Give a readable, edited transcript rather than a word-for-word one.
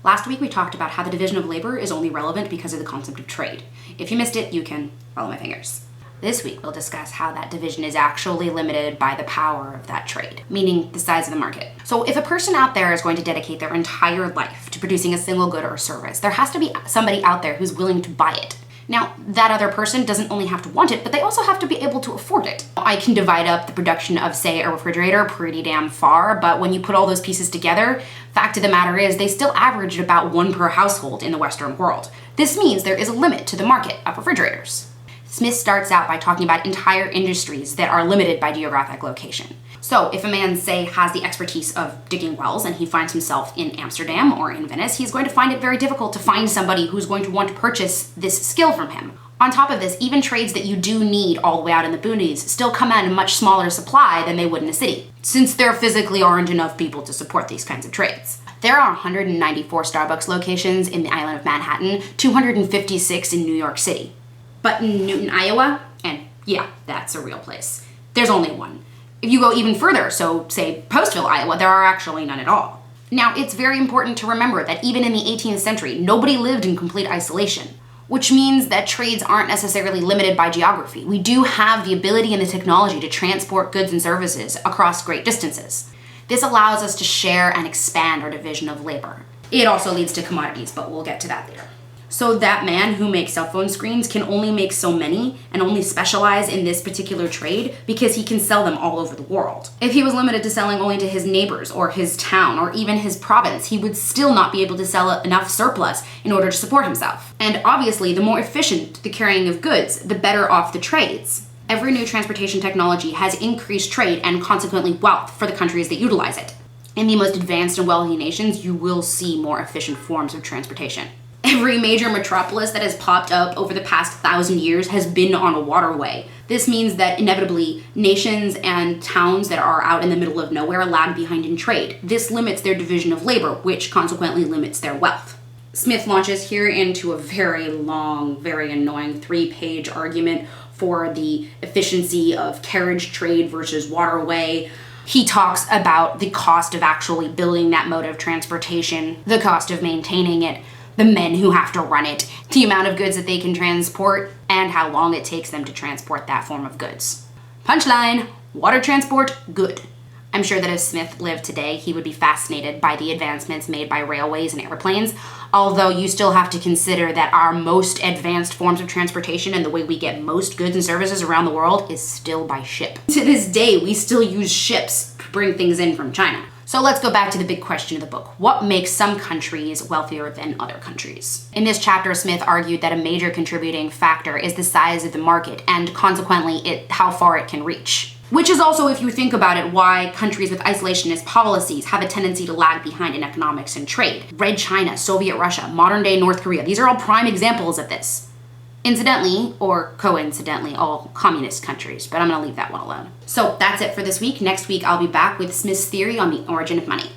Last week we talked about how the division of labor is only relevant because of the concept of trade. If you missed it, you can follow my fingers. This week we'll discuss how that division is actually limited by the power of that trade, meaning the size of the market. So if a person out there is going to dedicate their entire life to producing a single good or service, there has to be somebody out there who's willing to buy it. Now, that other person doesn't only have to want it, but they also have to be able to afford it. I can divide up the production of, say, a refrigerator pretty damn far, but when you put all those pieces together, fact of the matter is they still average about one per household in the Western world. This means there is a limit to the market of refrigerators. Smith starts out by talking about entire industries that are limited by geographic location. So if a man, say, has the expertise of digging wells and he finds himself in Amsterdam or in Venice, he's going to find it very difficult to find somebody who's going to want to purchase this skill from him. On top of this, even trades that you do need all the way out in the boonies still come at a much smaller supply than they would in a city, since there physically aren't enough people to support these kinds of trades. There are 194 Starbucks locations in the island of Manhattan, 256 in New York City. But in Newton, Iowa, and yeah, that's a real place, there's only one. If you go even further, so say Postville, Iowa, there are actually none at all. Now, it's very important to remember that even in the 18th century, nobody lived in complete isolation, which means that trades aren't necessarily limited by geography. We do have the ability and the technology to transport goods and services across great distances. This allows us to share and expand our division of labor. It also leads to commodities, but we'll get to that later. So that man who makes cell phone screens can only make so many and only specialize in this particular trade because he can sell them all over the world. If he was limited to selling only to his neighbors or his town or even his province, he would still not be able to sell enough surplus in order to support himself. And obviously, the more efficient the carrying of goods, the better off the trades. Every new transportation technology has increased trade and consequently wealth for the countries that utilize it. In the most advanced and wealthy nations, you will see more efficient forms of transportation. Every major metropolis that has popped up over the past 1,000 years has been on a waterway. This means that inevitably nations and towns that are out in the middle of nowhere lag behind in trade. This limits their division of labor, which consequently limits their wealth. Smith launches here into a very long, very annoying 3-page argument for the efficiency of carriage trade versus waterway. He talks about the cost of actually building that mode of transportation, the cost of maintaining it, the men who have to run it, the amount of goods that they can transport, and how long it takes them to transport that form of goods. Punchline: water transport, good. I'm sure that if Smith lived today, he would be fascinated by the advancements made by railways and airplanes, although you still have to consider that our most advanced forms of transportation and the way we get most goods and services around the world is still by ship. To this day, we still use ships to bring things in from China. So let's go back to the big question of the book. What makes some countries wealthier than other countries? In this chapter, Smith argued that a major contributing factor is the size of the market and consequently how far it can reach. Which is also, if you think about it, why countries with isolationist policies have a tendency to lag behind in economics and trade. Red China, Soviet Russia, modern day North Korea, these are all prime examples of this. Incidentally, or coincidentally, all communist countries, but I'm gonna leave that one alone. So that's it for this week. Next week, I'll be back with Smith's theory on the origin of money.